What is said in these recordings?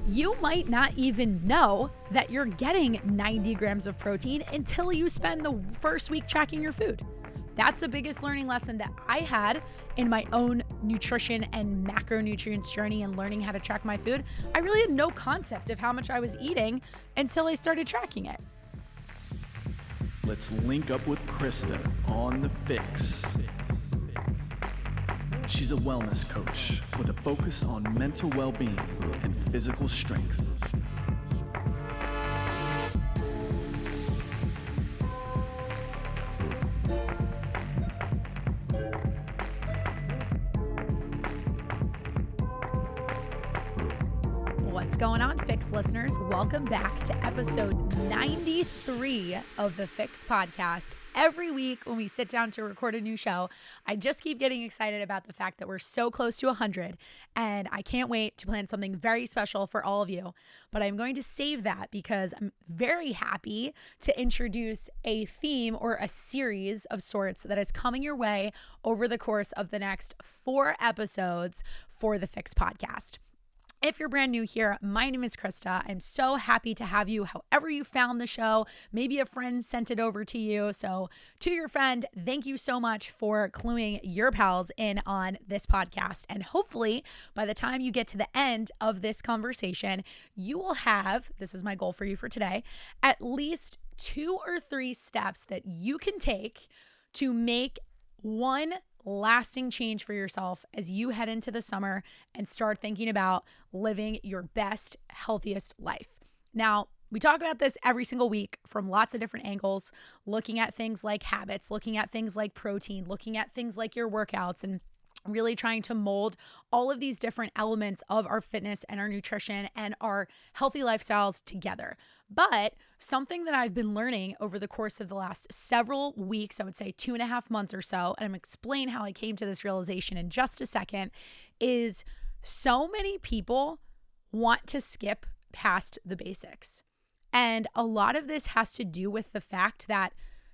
You might not even know that you're getting 90 grams of protein until you spend the first week tracking your food. That's the biggest learning lesson that I had in my own nutrition and macronutrients journey and learning how to track my food. I really had no concept of how much I was eating until I started tracking it. Let's link up with Krysta on The Fix. She's a wellness coach with a focus on mental well-being and physical strength. What's going on, Fix listeners? Welcome back to episode 93 of the Fix podcast. Every week when we sit down to record a new show, I just keep getting excited about the fact that we're so close to 100, and I can't wait to plan something very special for all of you. But I'm going to save that because I'm very happy to introduce a theme or a series of sorts that is coming your way over the course of the next 4 episodes for the Fix podcast. If you're brand new here, my name is Krysta. I'm so happy to have you however you found the show. Maybe a friend sent it over to you. So to your friend, thank you so much for cluing your pals in on this podcast. And hopefully by the time you get to the end of this conversation, you will have, this is my goal for you for today, at least 2 or 3 steps that you can take to make one lasting change for yourself as you head into the summer and start thinking about living your best, healthiest life. Now, we talk about this every single week from lots of different angles, looking at things like habits, looking at things like protein, looking at things like your workouts, and really trying to mold all of these different elements of our fitness and our nutrition and our healthy lifestyles together. But something that I've been learning over the course of the last several weeks, I would say 2.5 months or so, and I'm explain how I came to this realization in just a second, is so many people want to skip past the basics. And a lot of this has to do with the fact that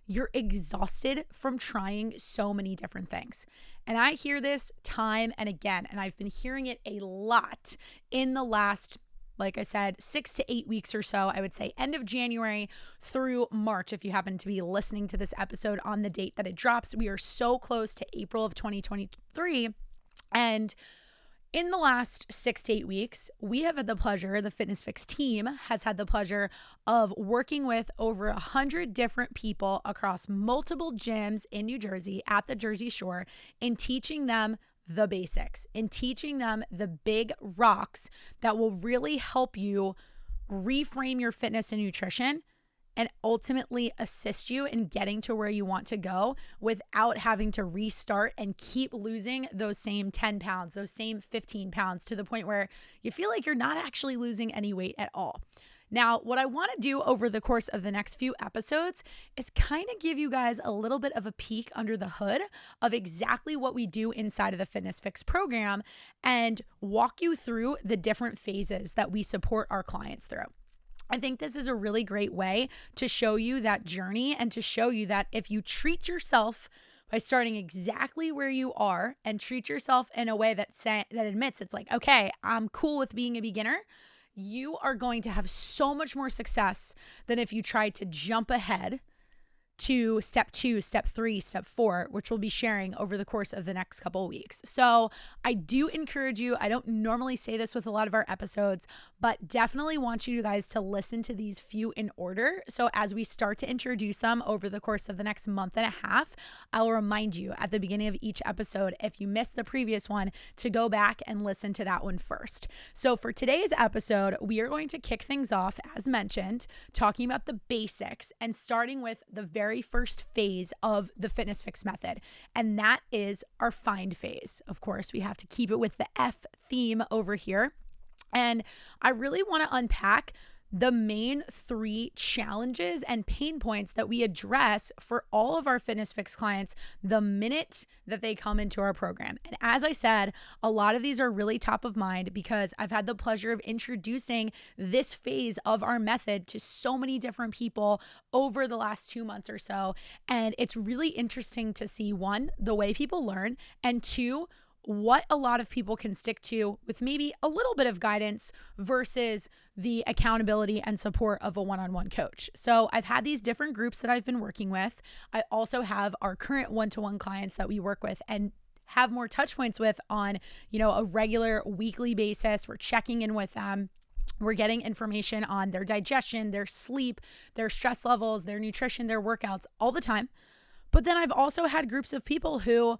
you're exhausted from trying so many different things. And I hear this time and again, and I've been hearing it a lot in the last, like I said, 6 to 8 weeks or so. I would say end of January through March, if you happen to be listening to this episode on the date that it drops. We are so close to April of 2023. And in the last 6 to 8 weeks, we have had the pleasure, the Fitness FYX team has had the pleasure of working with over 100 different people across multiple gyms in New Jersey at the Jersey Shore and teaching them the basics and teaching them the big rocks that will really help you reframe your fitness and nutrition and ultimately assist you in getting to where you want to go without having to restart and keep losing those same 10 pounds, those same 15 pounds to the point where you feel like you're not actually losing any weight at all. Now, what I want to do over the course of the next few episodes is kind of give you guys a little bit of a peek under the hood of exactly what we do inside of the Fitness FYX program and walk you through the different phases that we support our clients through. I think this is a really great way to show you that journey and to show you that if you treat yourself by starting exactly where you are and treat yourself in a way that admits it's like, okay, I'm cool with being a beginner, you are going to have so much more success than if you tried to jump ahead to step 2, step 3, step 4, which we'll be sharing over the course of the next couple of weeks. So I do encourage you, I don't normally say this with a lot of our episodes, but definitely want you guys to listen to these few in order. So as we start to introduce them over the course of the next month and a half, I'll remind you at the beginning of each episode, if you missed the previous one, to go back and listen to that one first. So for today's episode, we are going to kick things off, as mentioned, talking about the basics and starting with the very first phase of the Fitness FYX method. And that is our find phase. Of course, we have to keep it with the F theme over here. And I really want to unpack the main 3 challenges and pain points that we address for all of our Fitness FYX clients the minute that they come into our program. And as I said, a lot of these are really top of mind because I've had the pleasure of introducing this phase of our method to so many different people over the last 2 months or so. And it's really interesting to see, 1, the way people learn, and 2, what a lot of people can stick to with maybe a little bit of guidance versus the accountability and support of a one-on-one coach. So I've had these different groups that I've been working with. I also have our current one-to-one clients that we work with and have more touch points with on, a regular weekly basis. We're checking in with them. We're getting information on their digestion, their sleep, their stress levels, their nutrition, their workouts all the time. But then I've also had groups of people who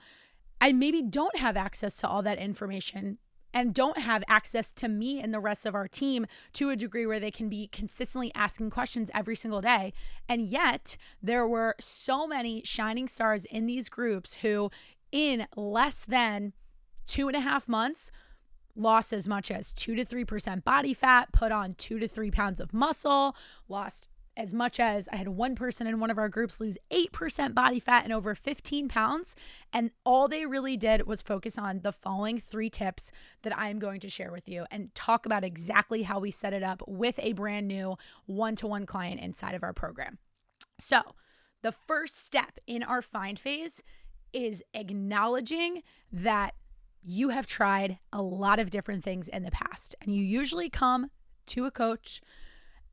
I maybe don't have access to all that information and don't have access to me and the rest of our team to a degree where they can be consistently asking questions every single day. And yet there were so many shining stars in these groups who in less than 2.5 months lost as much as 2 to 3% body fat, put on 2 to 3 pounds of muscle, lost as much as, I had one person in one of our groups lose 8% body fat and over 15 pounds. And all they really did was focus on the following 3 tips that I'm going to share with you and talk about exactly how we set it up with a brand new one-to-one client inside of our program. So the first step in our find phase is acknowledging that you have tried a lot of different things in the past, and you usually come to a coach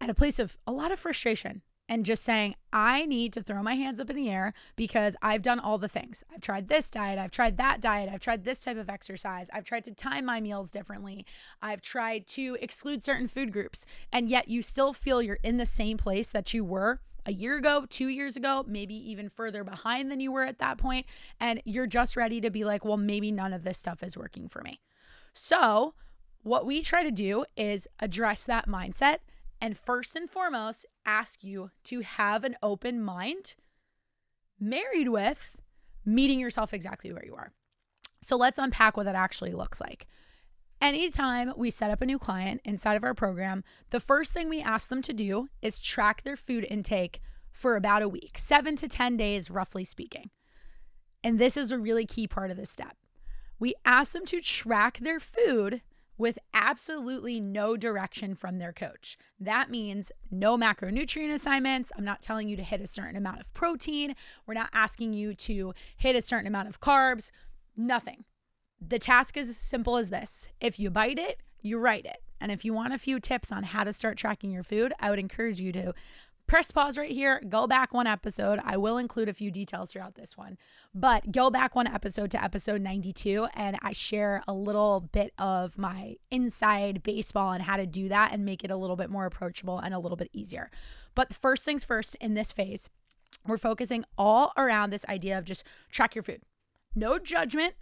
at a place of a lot of frustration and just saying, I need to throw my hands up in the air because I've done all the things. I've tried this diet. I've tried that diet. I've tried this type of exercise. I've tried to time my meals differently. I've tried to exclude certain food groups. And yet you still feel you're in the same place that you were a year ago, 2 years ago, maybe even further behind than you were at that point. And you're just ready to be like, well, maybe none of this stuff is working for me. So what we try to do is address that mindset. And first and foremost, ask you to have an open mind married with meeting yourself exactly where you are. So let's unpack what that actually looks like. Anytime we set up a new client inside of our program, the first thing we ask them to do is track their food intake for about a week, 7 to 10 days, roughly speaking. And this is a really key part of this step. We ask them to track their food with absolutely no direction from their coach. That means no macronutrient assignments. I'm not telling you to hit a certain amount of protein. We're not asking you to hit a certain amount of carbs. Nothing. The task is as simple as this. If you bite it, you write it. And if you want a few tips on how to start tracking your food, I would encourage you to press pause right here, go back one episode. I will include a few details throughout this one, but go back one episode to episode 92, and I share a little bit of my inside baseball on how to do that and make it a little bit more approachable and a little bit easier. But first things first, in this phase, we're focusing all around this idea of just track your food. No judgment.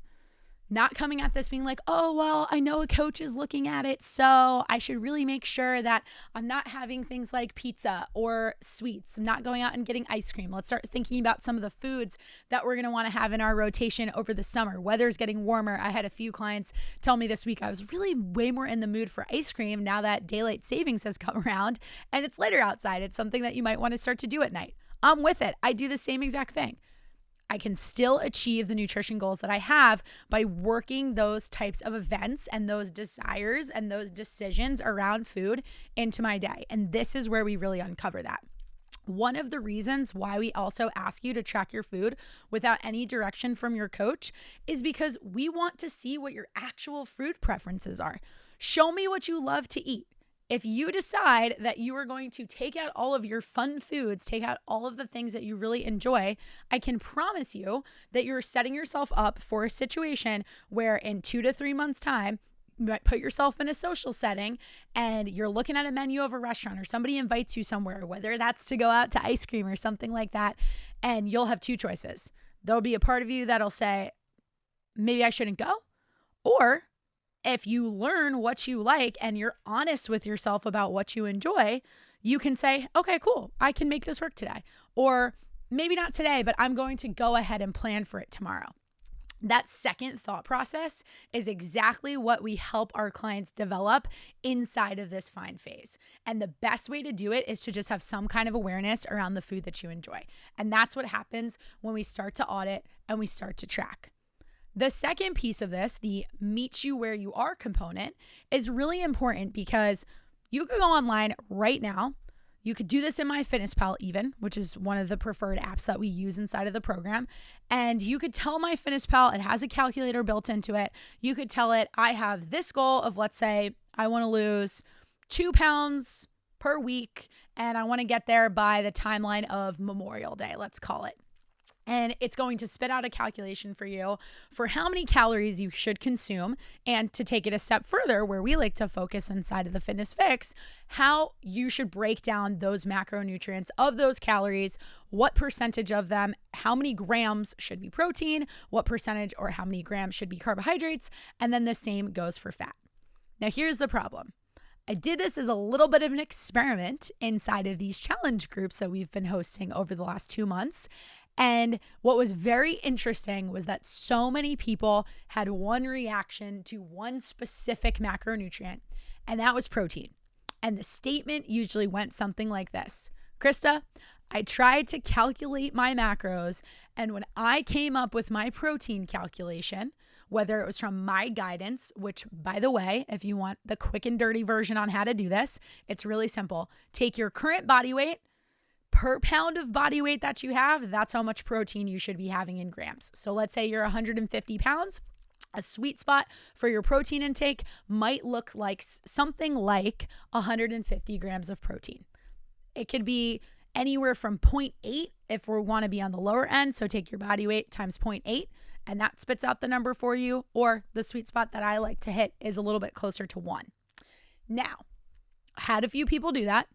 Not coming at this being like, oh, well, I know a coach is looking at it, so I should really make sure that I'm not having things like pizza or sweets. I'm not going out and getting ice cream. Let's start thinking about some of the foods that we're going to want to have in our rotation over the summer. Weather's getting warmer. I had a few clients tell me this week I was really way more in the mood for ice cream now that daylight savings has come around and it's later outside. It's something that you might want to start to do at night. I'm with it. I do the same exact thing. I can still achieve the nutrition goals that I have by working those types of events and those desires and those decisions around food into my day. And this is where we really uncover that. One of the reasons why we also ask you to track your food without any direction from your coach is because we want to see what your actual food preferences are. Show me what you love to eat. If you decide that you are going to take out all of your fun foods, take out all of the things that you really enjoy, I can promise you that you're setting yourself up for a situation where in 2 to 3 months' time, you might put yourself in a social setting and you're looking at a menu of a restaurant or somebody invites you somewhere, whether that's to go out to ice cream or something like that, and you'll have 2 choices. There'll be a part of you that'll say, maybe I shouldn't go, or if you learn what you like and you're honest with yourself about what you enjoy, you can say, okay, cool, I can make this work today. Or maybe not today, but I'm going to go ahead and plan for it tomorrow. That second thought process is exactly what we help our clients develop inside of this find phase. And the best way to do it is to just have some kind of awareness around the food that you enjoy. And that's what happens when we start to audit and we start to track. The second piece of this, the meet you where you are component, is really important because you can go online right now, You could do this in MyFitnessPal even, which is one of the preferred apps that we use inside of the program. And you could tell MyFitnessPal, it has a calculator built into it. You could tell it, I have this goal of, let's say, I want to lose 2 pounds per week, and I want to get there by the timeline of Memorial Day, let's call it. And it's going to spit out a calculation for you for how many calories you should consume. And to take it a step further, where we like to focus inside of the Fitness FYX, how you should break down those macronutrients of those calories, what percentage of them, how many grams should be protein, what percentage or how many grams should be carbohydrates. And then the same goes for fat. Now, here's the problem. I did this as a little bit of an experiment inside of these challenge groups that we've been hosting over the last 2 months. And what was very interesting was that so many people had one reaction to one specific macronutrient, and that was protein. And the statement usually went something like this: Krysta, I tried to calculate my macros, and when I came up with my protein calculation, whether it was from my guidance, which, by the way, if you want the quick and dirty version on how to do this, it's really simple. Take your current body weight. Per pound of body weight that you have, that's how much protein you should be having in grams. So let's say you're 150 pounds. A sweet spot for your protein intake might look like something like 150 grams of protein. It could be anywhere from 0.8 if we want to be on the lower end. So take your body weight times 0.8 and that spits out the number for you. Or the sweet spot that I like to hit is a little bit closer to 1. Now, had a few people do that.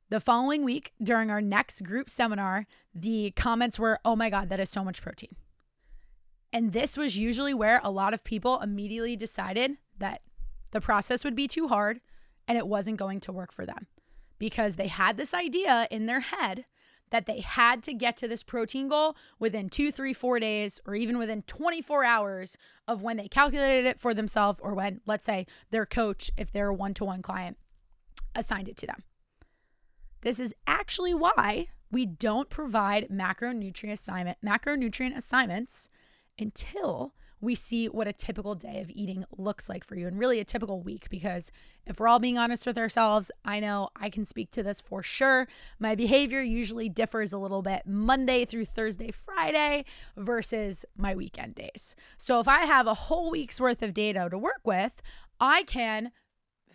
The following week, during our next group seminar, the comments were, oh my God, that is so much protein. And this was usually where a lot of people immediately decided that the process would be too hard and it wasn't going to work for them, because they had this idea in their head that they had to get to this protein goal within 2, 3, 4 days, or even within 24 hours of when they calculated it for themselves, or when, let's say, their coach, if they're a one-to-one client, assigned it to them. This is actually why we don't provide macronutrient assignments until we see what a typical day of eating looks like for you, and really a typical week. Because if we're all being honest with ourselves, I know I can speak to this for sure. My behavior usually differs a little bit Monday through Thursday, Friday versus my weekend days. So if I have a whole week's worth of data to work with, I can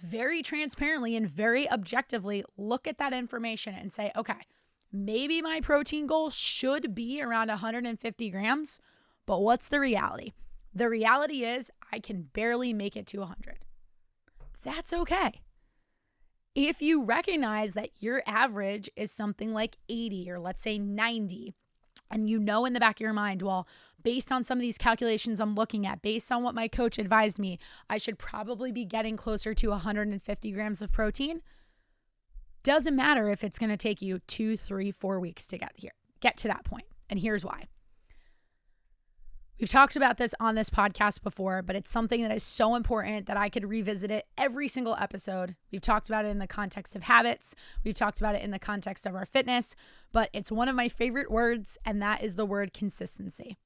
very transparently and very objectively look at that information and say, okay, maybe my protein goal should be around 150 grams, but what's the reality? The reality is I can barely make it to 100. That's okay. If you recognize that your average is something like 80 or let's say 90, and you know in the back of your mind, well, based on some of these calculations I'm looking at, based on what my coach advised me, I should probably be getting closer to 150 grams of protein. Doesn't matter if it's going to take you 2, 3, 4 weeks to get to that point. And here's why. We've talked about this on this podcast before, but it's something that is so important that I could revisit it every single episode. We've talked about it in the context of habits. We've talked about it in the context of our fitness, but it's one of my favorite words, and that is the word consistency.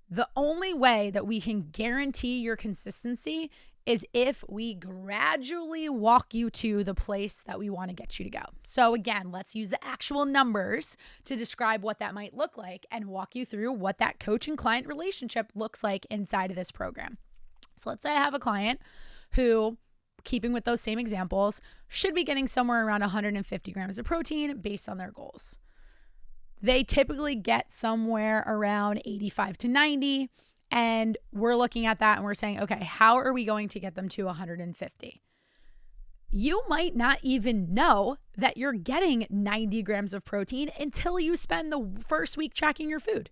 The only way that we can guarantee your consistency is if we gradually walk you to the place that we want to get you to go. So again, let's use the actual numbers to describe what that might look like and walk you through what that coach and client relationship looks like inside of this program. So let's say I have a client who, keeping with those same examples, should be getting somewhere around 150 grams of protein based on their goals. They typically get somewhere around 85 to 90. And we're looking at that and we're saying, okay, how are we going to get them to 150? You might not even know that you're getting 90 grams of protein until you spend the first week tracking your food.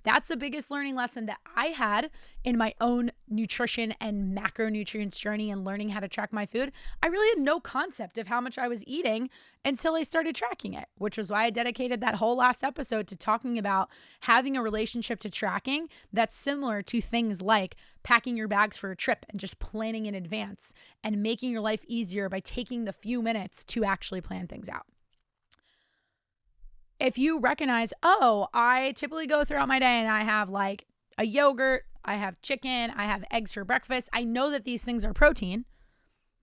That's the biggest learning lesson that I had in my own nutrition and macronutrients journey and learning how to track my food. I really had no concept of how much I was eating until I started tracking it, which was why I dedicated that whole last episode to talking about having a relationship to tracking that's similar to things like packing your bags for a trip and just planning in advance and making your life easier by taking the few minutes to actually plan things out. If you recognize, oh, I typically go throughout my day and I have like a yogurt, I have chicken, I have eggs for breakfast. I know that these things are protein,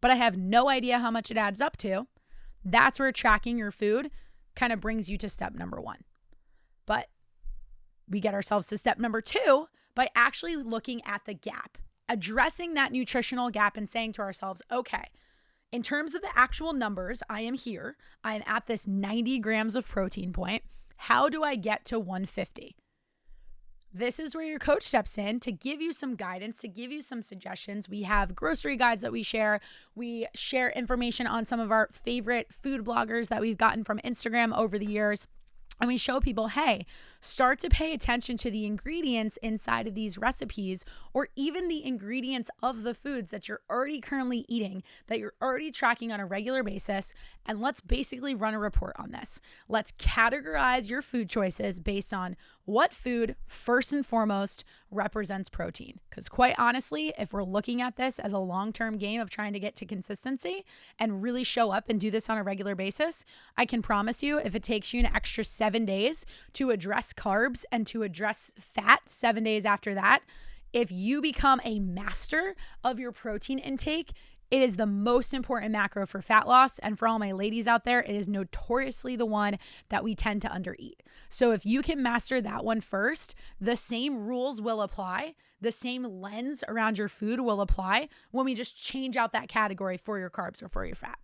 but I have no idea how much it adds up to. That's where tracking your food kind of brings you to step number 1. But we get ourselves to step number 2 by actually looking at the gap, addressing that nutritional gap and saying to ourselves, okay, in terms of the actual numbers, I am here. I am at this 90 grams of protein point. How do I get to 150? This is where your coach steps in to give you some guidance, to give you some suggestions. We have grocery guides that we share. We share information on some of our favorite food bloggers that we've gotten from Instagram over the years. And we show people, hey, start to pay attention to the ingredients inside of these recipes, or even the ingredients of the foods that you're already currently eating, that you're already tracking on a regular basis. And let's basically run a report on this. Let's categorize your food choices based on what food, first and foremost, represents protein. Because quite honestly, if we're looking at this as a long-term game of trying to get to consistency and really show up and do this on a regular basis, I can promise you, if it takes you an extra 7 days to address carbs and to address fat 7 days after that, if you become a master of your protein intake, it is the most important macro for fat loss. And for all my ladies out there, it is notoriously the one that we tend to undereat. So if you can master that one first, the same rules will apply. The same lens around your food will apply when we just change out that category for your carbs or for your fat.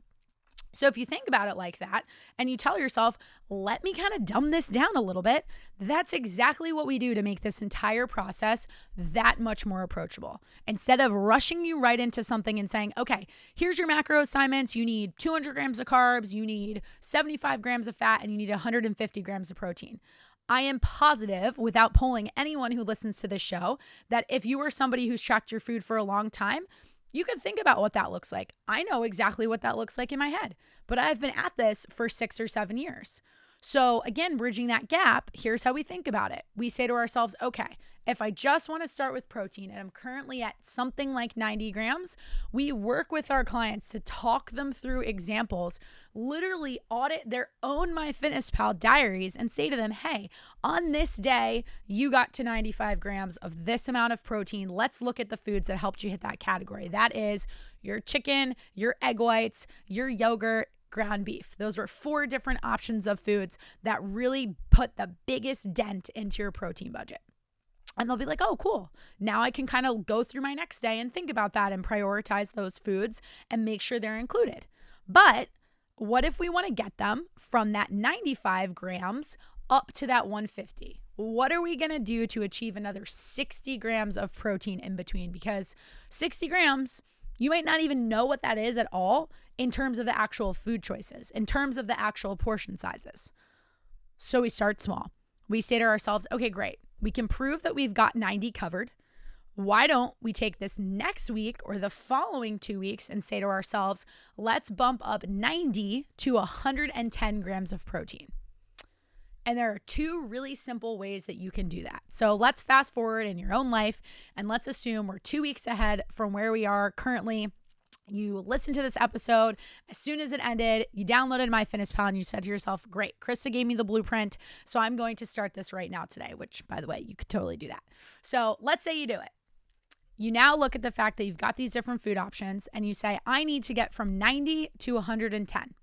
So if you think about it like that and you tell yourself, let me kind of dumb this down a little bit, that's exactly what we do to make this entire process that much more approachable. Instead of rushing you right into something and saying, okay, here's your macro assignments. You need 200 grams of carbs, you need 75 grams of fat, and you need 150 grams of protein. I am positive, without polling anyone who listens to this show, that if you are somebody who's tracked your food for a long time, you can think about what that looks like. I know exactly what that looks like in my head, but I've been at this for 6 or 7 years. So again, bridging that gap, here's how we think about it. We say to ourselves, okay, if I just want to start with protein and I'm currently at something like 90 grams, we work with our clients to talk them through examples, literally audit their own MyFitnessPal diaries and say to them, hey, on this day, you got to 95 grams of this amount of protein. Let's look at the foods that helped you hit that category. That is your chicken, your egg whites, your yogurt, ground beef. Those are 4 different options of foods that really put the biggest dent into your protein budget. And they'll be like, oh, cool. Now I can kind of go through my next day and think about that and prioritize those foods and make sure they're included. But what if we want to get them from that 95 grams up to that 150? What are we going to do to achieve another 60 grams of protein in between? Because 60 grams, you might not even know what that is at all in terms of the actual food choices, in terms of the actual portion sizes. So we start small. We say to ourselves, okay, great. We can prove that we've got 90 covered. Why don't we take this next week or the following 2 weeks and say to ourselves, let's bump up 90 to 110 grams of protein. And there are 2 really simple ways that you can do that. So let's fast forward in your own life and let's assume we're 2 weeks ahead from where we are currently. You listened to this episode. As soon as it ended, you downloaded MyFitnessPal and you said to yourself, great, Krysta gave me the blueprint, so I'm going to start this right now today, which, by the way, you could totally do that. So let's say you do it. You now look at the fact that you've got these different food options and you say, I need to get from 90 to 110.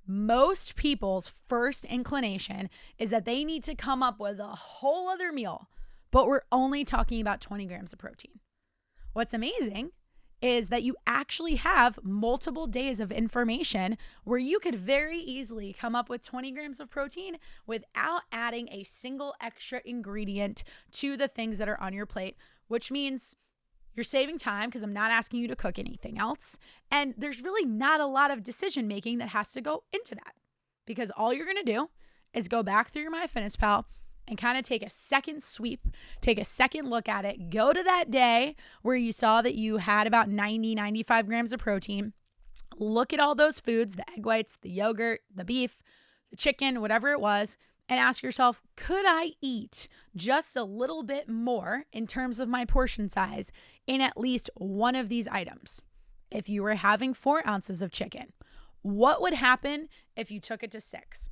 Most people's first inclination is that they need to come up with a whole other meal, but we're only talking about 20 grams of protein. What's amazing is that you actually have multiple days of information where you could very easily come up with 20 grams of protein without adding a single extra ingredient to the things that are on your plate, which means you're saving time because I'm not asking you to cook anything else. And there's really not a lot of decision making that has to go into that, because all you're going to do is go back through your MyFitnessPal and kind of take a second sweep, take a second look at it, go to that day where you saw that you had about 90, 95 grams of protein, look at all those foods, the egg whites, the yogurt, the beef, the chicken, whatever it was, and ask yourself, could I eat just a little bit more in terms of my portion size in at least one of these items? If you were having 4 ounces of chicken, what would happen if you took it to 6?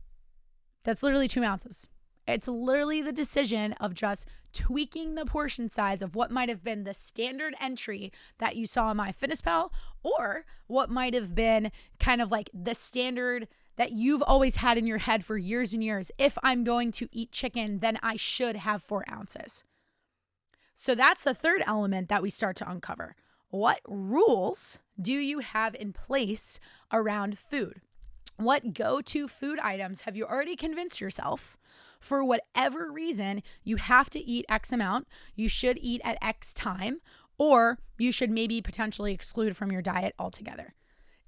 That's literally 2 ounces. It's literally the decision of just tweaking the portion size of what might have been the standard entry that you saw in MyFitnessPal, or what might have been kind of like the standard that you've always had in your head for years and years. If I'm going to eat chicken, then I should have 4 ounces. So that's the third element that we start to uncover. What rules do you have in place around food? What go-to food items have you already convinced yourself, for whatever reason, you have to eat X amount, you should eat at X time, or you should maybe potentially exclude from your diet altogether?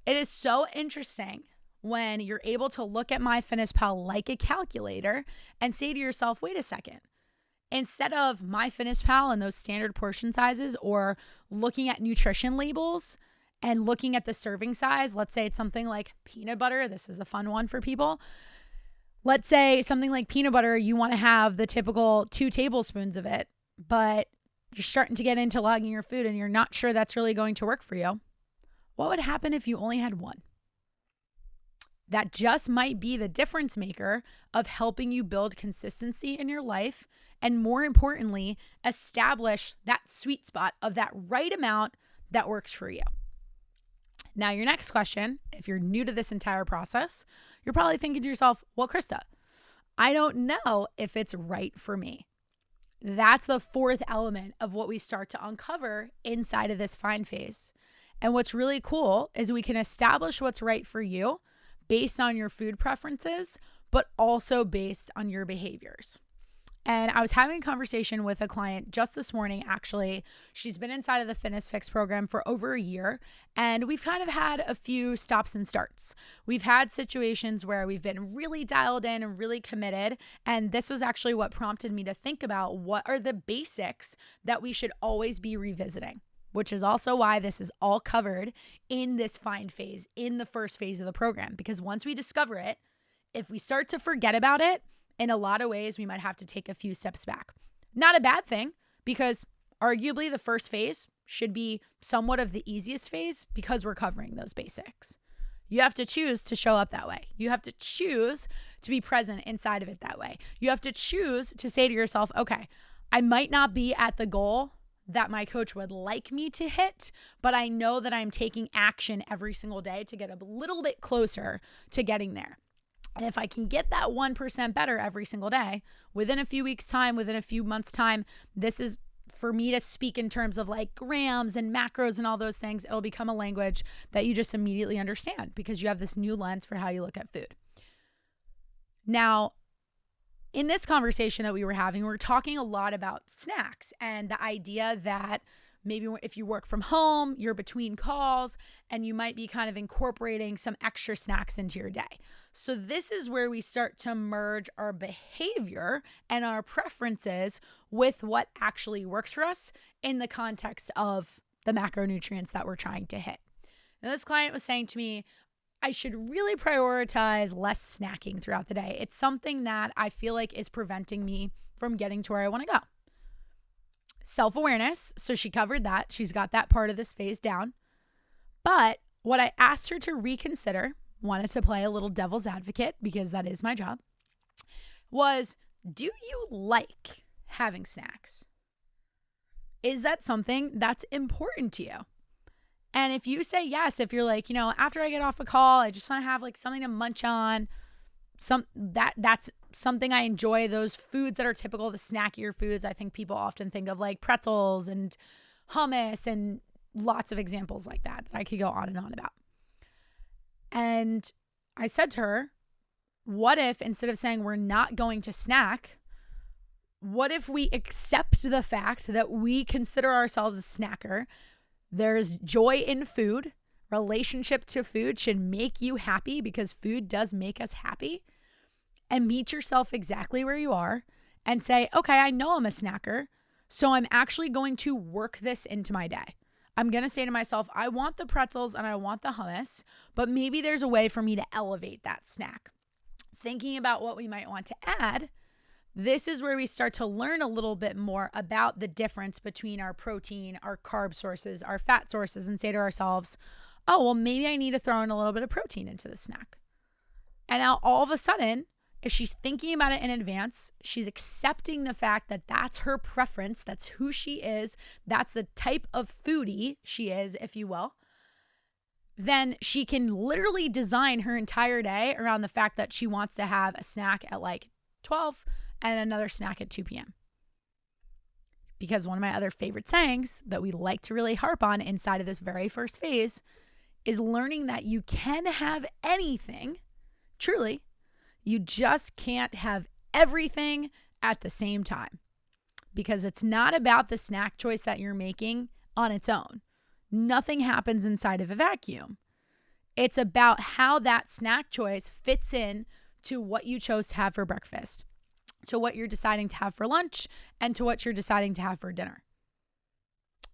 It is so interesting when you're able to look at MyFitnessPal like a calculator and say to yourself, wait a second, instead of MyFitnessPal and those standard portion sizes, or looking at nutrition labels and looking at the serving size, let's say it's something like peanut butter. This is a fun one for people. Let's say something like peanut butter, you want to have the typical 2 tablespoons of it, but you're starting to get into logging your food and you're not sure that's really going to work for you. What would happen if you only had 1? That just might be the difference maker of helping you build consistency in your life, and more importantly, establish that sweet spot of that right amount that works for you. Now, your next question, if you're new to this entire process, you're probably thinking to yourself, well, Krysta, I don't know if it's right for me. That's the fourth element of what we start to uncover inside of this find phase. And what's really cool is we can establish what's right for you based on your food preferences, but also based on your behaviors. And I was having a conversation with a client just this morning, actually. She's been inside of the Fitness FYX program for over a year, and we've kind of had a few stops and starts. We've had situations where we've been really dialed in and really committed, and this was actually what prompted me to think about what are the basics that we should always be revisiting, which is also why this is all covered in this find phase, in the first phase of the program. Because once we discover it, if we start to forget about it, in a lot of ways, we might have to take a few steps back. Not a bad thing, because arguably the first phase should be somewhat of the easiest phase because we're covering those basics. You have to choose to show up that way. You have to choose to be present inside of it that way. You have to choose to say to yourself, okay, I might not be at the goal that my coach would like me to hit, but I know that I'm taking action every single day to get a little bit closer to getting there. And if I can get that 1% better every single day, within a few weeks' time, within a few months' time, this is for me to speak in terms of like grams and macros and all those things. It'll become a language that you just immediately understand because you have this new lens for how you look at food. Now, in this conversation that we were having, we were talking a lot about snacks and the idea that maybe if you work from home, you're between calls, and you might be kind of incorporating some extra snacks into your day. So this is where we start to merge our behavior and our preferences with what actually works for us in the context of the macronutrients that we're trying to hit. Now, this client was saying to me, I should really prioritize less snacking throughout the day. It's something that I feel like is preventing me from getting to where I want to go. Self-awareness, so she covered that. She's got that part of this phase down. But what I asked her to reconsider, wanted to play a little devil's advocate because that is my job, was, do you like having snacks? Is that something that's important to you? And if you say yes, if you're like, after I get off a call, I just want to have like something to munch on, that's something I enjoy, those foods that are typical, the snackier foods. I think people often think of like pretzels and hummus and lots of examples like that I could go on and on about. And I said to her, what if instead of saying we're not going to snack, what if we accept the fact that we consider ourselves a snacker? There's joy in food. Relationship to food should make you happy because food does make us happy. And meet yourself exactly where you are and say, okay, I know I'm a snacker, so I'm actually going to work this into my day. I'm going to say to myself, I want the pretzels and I want the hummus, but maybe there's a way for me to elevate that snack. Thinking about what we might want to add, this is where we start to learn a little bit more about the difference between our protein, our carb sources, our fat sources, and say to ourselves, oh, well, maybe I need to throw in a little bit of protein into the snack. And now all of a sudden, If she's thinking about it in advance, she's accepting the fact that that's her preference, that's who she is, that's the type of foodie she is, if you will, then she can literally design her entire day around the fact that she wants to have a snack at like 12 and another snack at 2 p.m. Because one of my other favorite sayings that we like to really harp on inside of this very first phase is learning that you can have anything, truly. You just can't have everything at the same time, because it's not about the snack choice that you're making on its own. Nothing happens inside of a vacuum. It's about how that snack choice fits in to what you chose to have for breakfast, to what you're deciding to have for lunch, and to what you're deciding to have for dinner.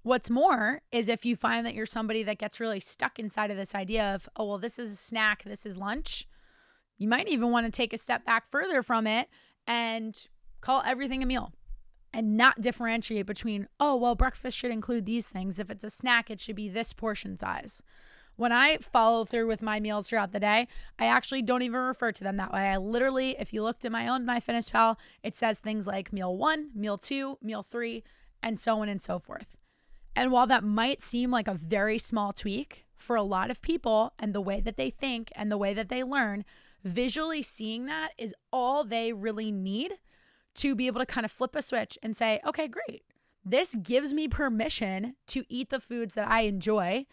What's more is if you find that you're somebody that gets really stuck inside of this idea of, oh, well, this is a snack, this is lunch, you might even want to take a step back further from it and call everything a meal and not differentiate between, oh, well, breakfast should include these things. If it's a snack, it should be this portion size. When I follow through with my meals throughout the day, I actually don't even refer to them that way. I literally, if you looked at my own MyFitnessPal, it says things like meal 1, meal 2, meal 3, and so on and so forth. And while that might seem like a very small tweak for a lot of people and the way that they think and the way that they learn, visually seeing that is all they really need to be able to kind of flip a switch and say, okay, great. This gives me permission to eat the foods that I enjoy,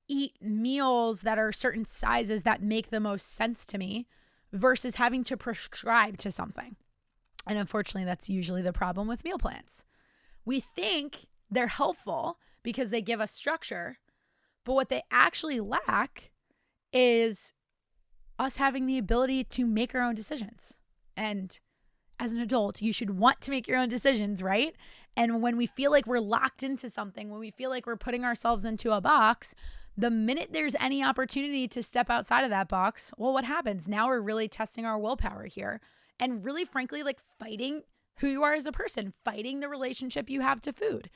eat meals that are certain sizes that make the most sense to me versus having to prescribe to something. And unfortunately, that's usually the problem with meal plans. We think they're helpful because they give us structure, but what they actually lack is us having the ability to make our own decisions. And as an adult, you should want to make your own decisions, right? And when we feel like we're locked into something, when we feel like we're putting ourselves into a box, the minute there's any opportunity to step outside of that box, well, what happens? Now we're really testing our willpower here and really, frankly, like fighting who you are as a person, fighting the relationship you have to food.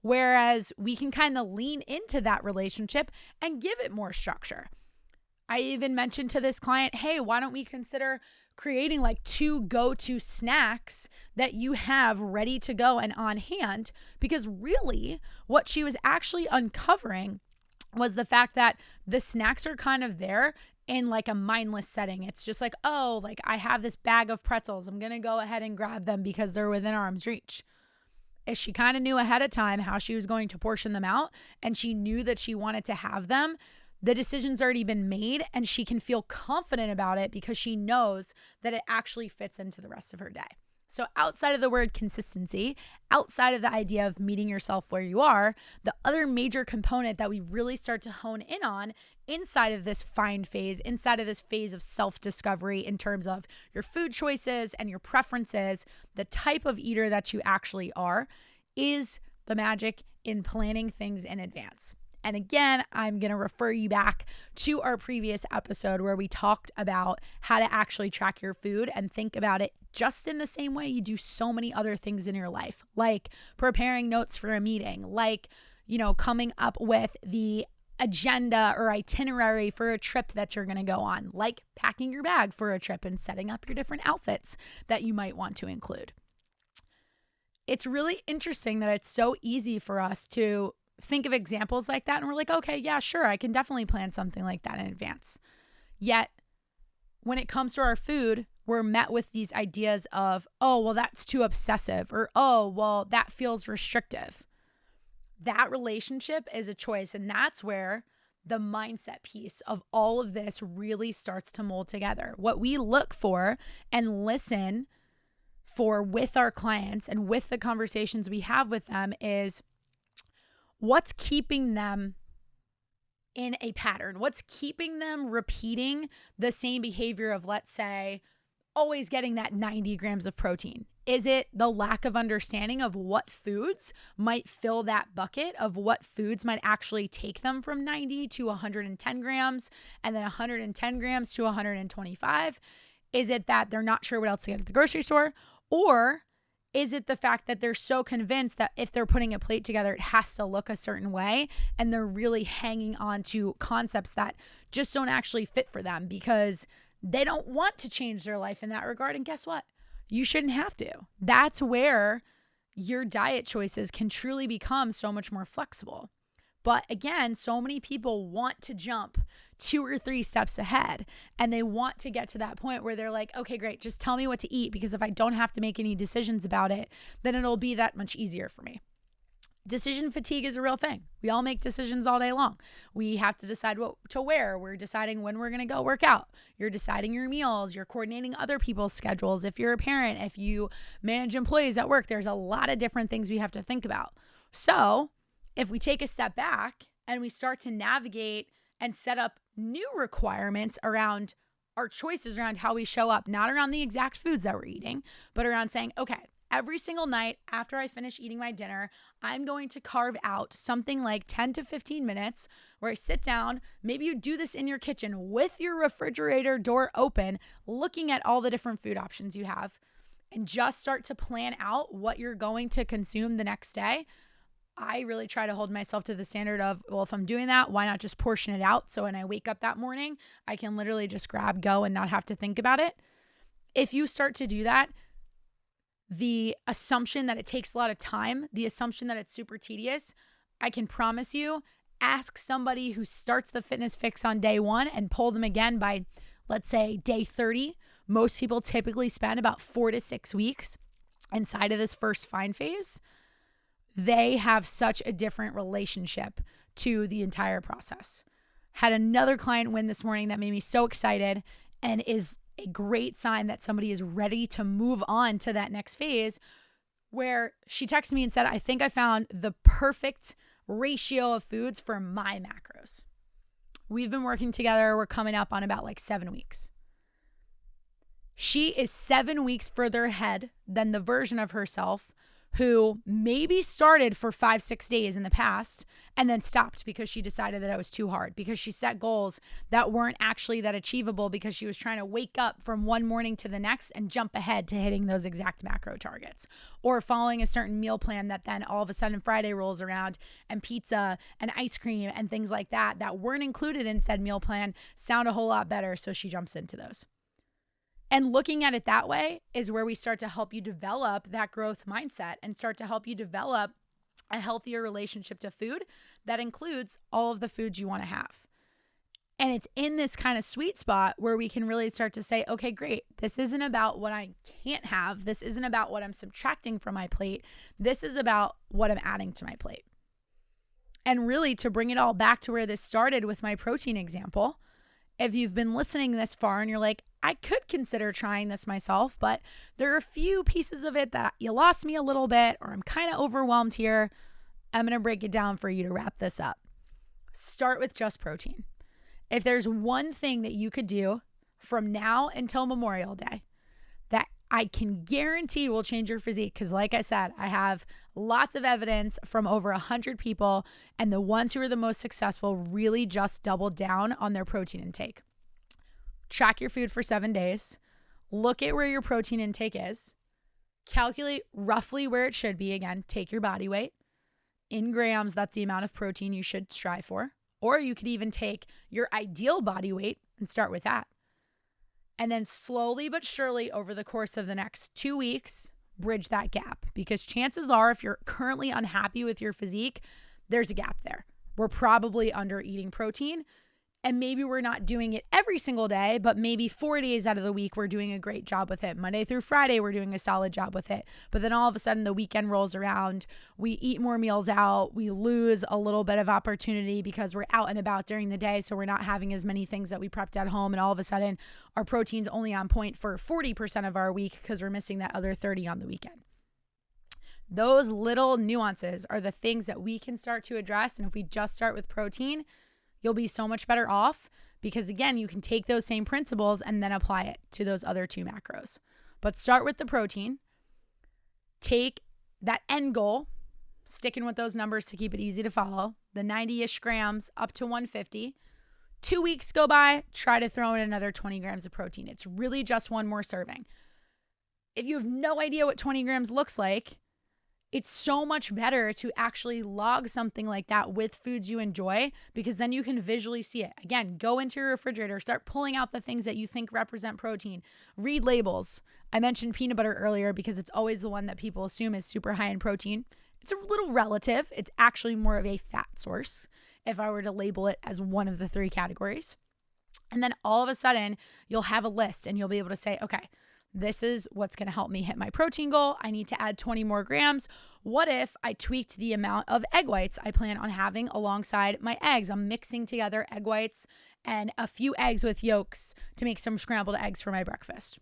Whereas we can kind of lean into that relationship and give it more structure. I even mentioned to this client, hey, why don't we consider creating like 2 go-to snacks that you have ready to go and on hand? Because really what she was actually uncovering was the fact that the snacks are kind of there in like a mindless setting. It's just like, oh, like I have this bag of pretzels. I'm going to go ahead and grab them because they're within arm's reach. If she kind of knew ahead of time how she was going to portion them out and she knew that she wanted to have them, the decision's already been made and she can feel confident about it because she knows that it actually fits into the rest of her day. So outside of the word consistency, outside of the idea of meeting yourself where you are, the other major component that we really start to hone in on inside of this find phase, inside of this phase of self-discovery in terms of your food choices and your preferences, the type of eater that you actually are, is the magic in planning things in advance. And again, I'm going to refer you back to our previous episode where we talked about how to actually track your food and think about it just in the same way you do so many other things in your life, like preparing notes for a meeting, like, coming up with the agenda or itinerary for a trip that you're going to go on, like packing your bag for a trip and setting up your different outfits that you might want to include. It's really interesting that it's so easy for us to think of examples like that and we're like, okay, yeah, sure, I can definitely plan something like that in advance. Yet when it comes to our food, we're met with these ideas of, oh, well, that's too obsessive, or, oh, well, that feels restrictive. That relationship is a choice, and that's where the mindset piece of all of this really starts to mold together. What we look for and listen for with our clients and with the conversations we have with them is, what's keeping them in a pattern? What's keeping them repeating the same behavior of, let's say, always getting that 90 grams of protein? Is it the lack of understanding of what foods might fill that bucket, of what foods might actually take them from 90 to 110 grams and then 110 grams to 125? Is it that they're not sure what else to get at the grocery store? Or is it the fact that they're so convinced that if they're putting a plate together, it has to look a certain way, and they're really hanging on to concepts that just don't actually fit for them because they don't want to change their life in that regard. And guess what? You shouldn't have to. That's where your diet choices can truly become so much more flexible. But again, so many people want to jump 2 or 3 steps ahead, and they want to get to that point where they're like, okay, great, just tell me what to eat, because if I don't have to make any decisions about it, then it'll be that much easier for me. Decision fatigue is a real thing. We all make decisions all day long. We have to decide what to wear. We're deciding when we're going to go work out. You're deciding your meals. You're coordinating other people's schedules. If you're a parent, if you manage employees at work, there's a lot of different things we have to think about. So if we take a step back and we start to navigate and set up new requirements around our choices around how we show up, not around the exact foods that we're eating, but around saying, okay, every single night after I finish eating my dinner, I'm going to carve out something like 10 to 15 minutes where I sit down. Maybe you do this in your kitchen with your refrigerator door open, looking at all the different food options you have, and just start to plan out what you're going to consume the next day. I really try to hold myself to the standard of, well, if I'm doing that, why not just portion it out? So when I wake up that morning, I can literally just grab, go, and not have to think about it. If you start to do that, the assumption that it takes a lot of time, the assumption that it's super tedious, I can promise you, ask somebody who starts the Fitness FYX on day 1 and pull them again by, let's say, day 30. Most people typically spend about 4 to 6 weeks inside of this first find phase. They have such a different relationship to the entire process. Had another client win this morning that made me so excited, and is a great sign that somebody is ready to move on to that next phase, where she texted me and said, I think I found the perfect ratio of foods for my macros. We've been working together. We're coming up on about like 7 weeks. She is 7 weeks further ahead than the version of herself who maybe started for 5-6 days in the past and then stopped because she decided that it was too hard, because she set goals that weren't actually that achievable, because she was trying to wake up from one morning to the next and jump ahead to hitting those exact macro targets, or following a certain meal plan that then all of a sudden Friday rolls around and pizza and ice cream and things like that that weren't included in said meal plan sound a whole lot better. So she jumps into those. And looking at it that way is where we start to help you develop that growth mindset and start to help you develop a healthier relationship to food that includes all of the foods you want to have. And it's in this kind of sweet spot where we can really start to say, okay, great. This isn't about what I can't have. This isn't about what I'm subtracting from my plate. This is about what I'm adding to my plate. And really, to bring it all back to where this started with my protein example, if you've been listening this far and you're like, I could consider trying this myself, but there are a few pieces of it that you lost me a little bit, or I'm kind of overwhelmed here, I'm going to break it down for you to wrap this up. Start with just protein. If there's one thing that you could do from now until Memorial Day that I can guarantee will change your physique, because like I said, I have lots of evidence from over 100 people, and the ones who are the most successful really just doubled down on their protein intake. Track your food for 7 days. Look at where your protein intake is. Calculate roughly where it should be. Again, take your body weight. In grams, that's the amount of protein you should strive for. Or you could even take your ideal body weight and start with that. And then slowly but surely over the course of the next 2 weeks, bridge that gap. Because chances are, if you're currently unhappy with your physique, there's a gap there. We're probably under eating protein. And maybe we're not doing it every single day, but maybe 4 days out of the week, we're doing a great job with it. Monday through Friday, we're doing a solid job with it. But then all of a sudden the weekend rolls around, we eat more meals out, we lose a little bit of opportunity because we're out and about during the day. So we're not having as many things that we prepped at home. And all of a sudden our protein's only on point for 40% of our week because we're missing that other 30 on the weekend. Those little nuances are the things that we can start to address. And if we just start with protein, you'll be so much better off, because again, you can take those same principles and then apply it to those other 2 macros. But start with the protein, take that end goal, sticking with those numbers to keep it easy to follow, the 90-ish grams up to 150. 2 weeks go by, try to throw in another 20 grams of protein. It's really just one more serving. If you have no idea what 20 grams looks like, It's so much better to actually log something like that with foods you enjoy, because then you can visually see it. Again, go into your refrigerator, start pulling out the things that you think represent protein. Read labels. I mentioned peanut butter earlier because it's always the one that people assume is super high in protein. It's a little relative. It's actually more of a fat source if I were to label it as one of the three categories. And then all of a sudden, you'll have a list and you'll be able to say, okay, this is what's going to help me hit my protein goal. I need to add 20 more grams. What if I tweaked the amount of egg whites I plan on having alongside my eggs? I'm mixing together egg whites and a few eggs with yolks to make some scrambled eggs for my breakfast.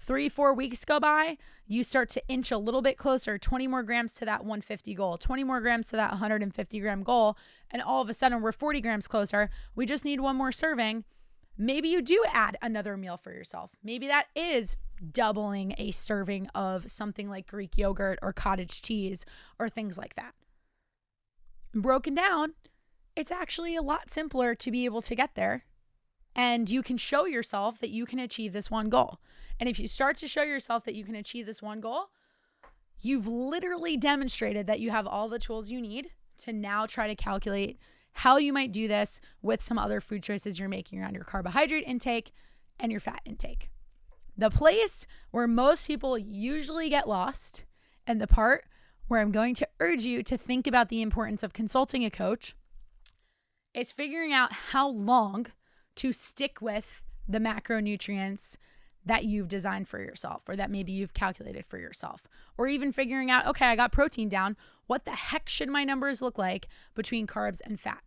3-4 weeks go by, you start to inch a little bit closer, 20 more grams to that 150 goal, 20 more grams to that 150 gram goal. And all of a sudden we're 40 grams closer. We just need one more serving. Maybe you do add another meal for yourself. Maybe that is doubling a serving of something like Greek yogurt or cottage cheese or things like that. Broken down, it's actually a lot simpler to be able to get there. And you can show yourself that you can achieve this one goal. And if you start to show yourself that you can achieve this one goal, you've literally demonstrated that you have all the tools you need to now try to calculate how you might do this with some other food choices you're making around your carbohydrate intake and your fat intake. The place where most people usually get lost, and the part where I'm going to urge you to think about the importance of consulting a coach, is figuring out how long to stick with the macronutrients that you've designed for yourself, or that maybe you've calculated for yourself, or even figuring out, okay, I got protein down. What the heck should my numbers look like between carbs and fat?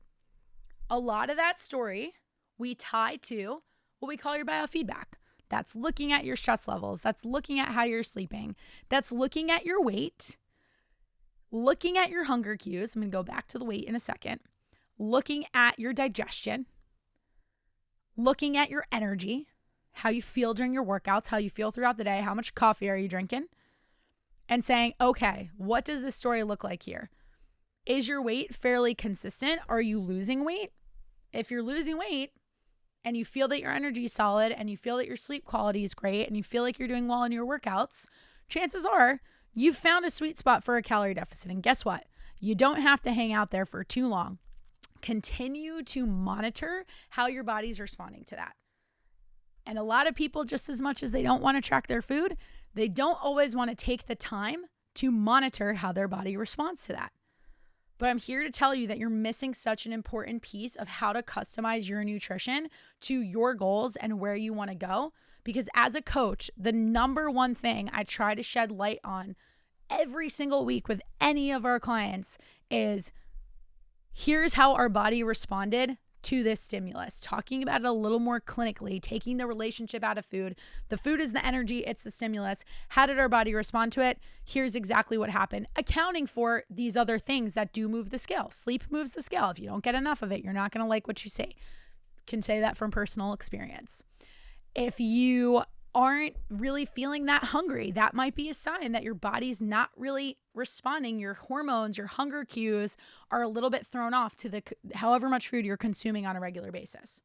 A lot of that story we tie to what we call your biofeedback. That's looking at your stress levels. That's looking at how you're sleeping. That's looking at your weight, looking at your hunger cues. I'm going to go back to the weight in a second. Looking at your digestion, looking at your energy, how you feel during your workouts, how you feel throughout the day, how much coffee are you drinking, and saying, okay, what does this story look like here? Is your weight fairly consistent? Are you losing weight? If you're losing weight and you feel that your energy is solid and you feel that your sleep quality is great and you feel like you're doing well in your workouts, chances are you've found a sweet spot for a calorie deficit. And guess what? You don't have to hang out there for too long. Continue to monitor how your body's responding to that. And a lot of people, just as much as they don't want to track their food, they don't always want to take the time to monitor how their body responds to that. But I'm here to tell you that you're missing such an important piece of how to customize your nutrition to your goals and where you want to go. Because as a coach, the number one thing I try to shed light on every single week with any of our clients is, here's how our body responded to this stimulus, talking about it a little more clinically, taking the relationship out of food. The food is the energy, it's the stimulus. How did our body respond to it? Here's exactly what happened, accounting for these other things that do move the scale. Sleep moves the scale. If you don't get enough of it, you're not going to like what you see. Can say that from personal experience. If you aren't really feeling that hungry, that might be a sign that your body's not really responding. Your hormones, your hunger cues are a little bit thrown off to the however much food you're consuming on a regular basis.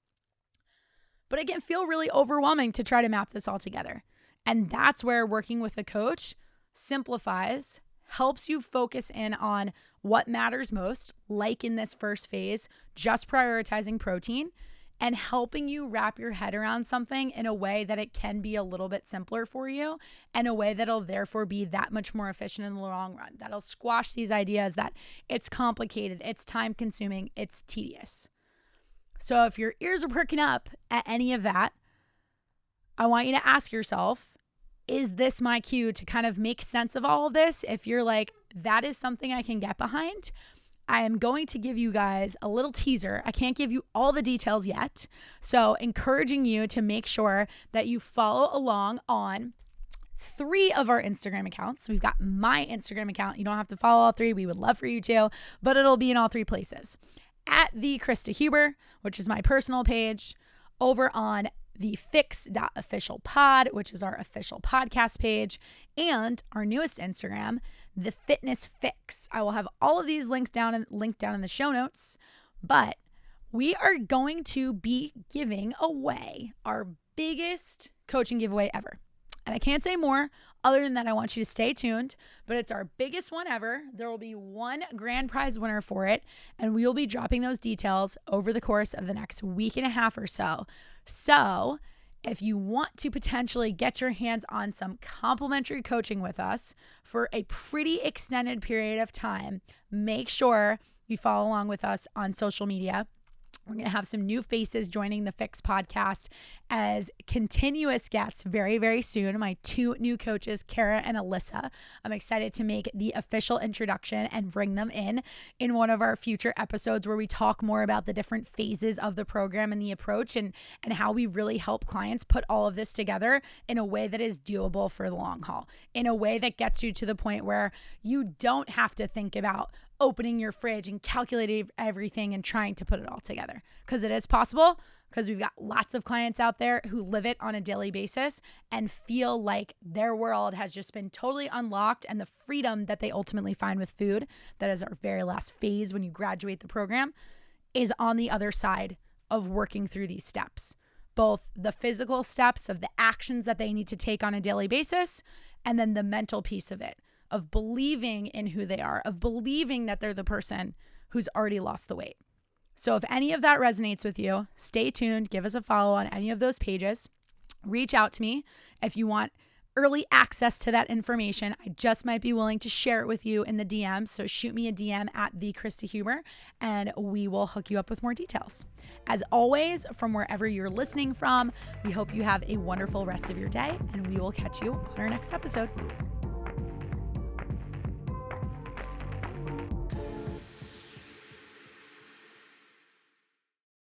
But it can feel really overwhelming to try to map this all together. And that's where working with a coach simplifies, helps you focus in on what matters most, like in this first phase, just prioritizing protein, and helping you wrap your head around something in a way that it can be a little bit simpler for you, and a way that'll therefore be that much more efficient in the long run. That'll squash these ideas that it's complicated, it's time consuming, it's tedious. So if your ears are perking up at any of that, I want you to ask yourself, is this my cue to kind of make sense of all of this? If you're like, that is something I can get behind, I am going to give you guys a little teaser. I can't give you all the details yet. So encouraging you to make sure that you follow along on 3 of our Instagram accounts. We've got my Instagram account. You don't have to follow all 3. We would love for you to, but it'll be in all 3 places. At the Krysta Huber, which is my personal page, over on the fix.officialpod, which is our official podcast page, and our newest Instagram, the Fitness FYX. I will have all of these linked down in the show notes, but we are going to be giving away our biggest coaching giveaway ever. And I can't say more other than that. I want you to stay tuned, but it's our biggest one ever. There will be one grand prize winner for it, and we will be dropping those details over the course of the next week and a half or so. So if you want to potentially get your hands on some complimentary coaching with us for a pretty extended period of time, make sure you follow along with us on social media. We're going to have some new faces joining the FYX podcast as continuous guests very, very soon. My two new coaches, Kara and Alyssa. I'm excited to make the official introduction and bring them in one of our future episodes where we talk more about the different phases of the program and the approach and how we really help clients put all of this together in a way that is doable for the long haul, in a way that gets you to the point where you don't have to think about opening your fridge and calculating everything and trying to put it all together, because it is possible, because we've got lots of clients out there who live it on a daily basis and feel like their world has just been totally unlocked, and the freedom that they ultimately find with food, that is our very last phase when you graduate the program, is on the other side of working through these steps, both the physical steps of the actions that they need to take on a daily basis, and then the mental piece of it, of believing in who they are, of believing that they're the person who's already lost the weight. So if any of that resonates with you, stay tuned, give us a follow on any of those pages. Reach out to me if you want early access to that information. I just might be willing to share it with you in the DM. So shoot me a DM at the Krysta Huber and we will hook you up with more details. As always, from wherever you're listening from, we hope you have a wonderful rest of your day, and we will catch you on our next episode.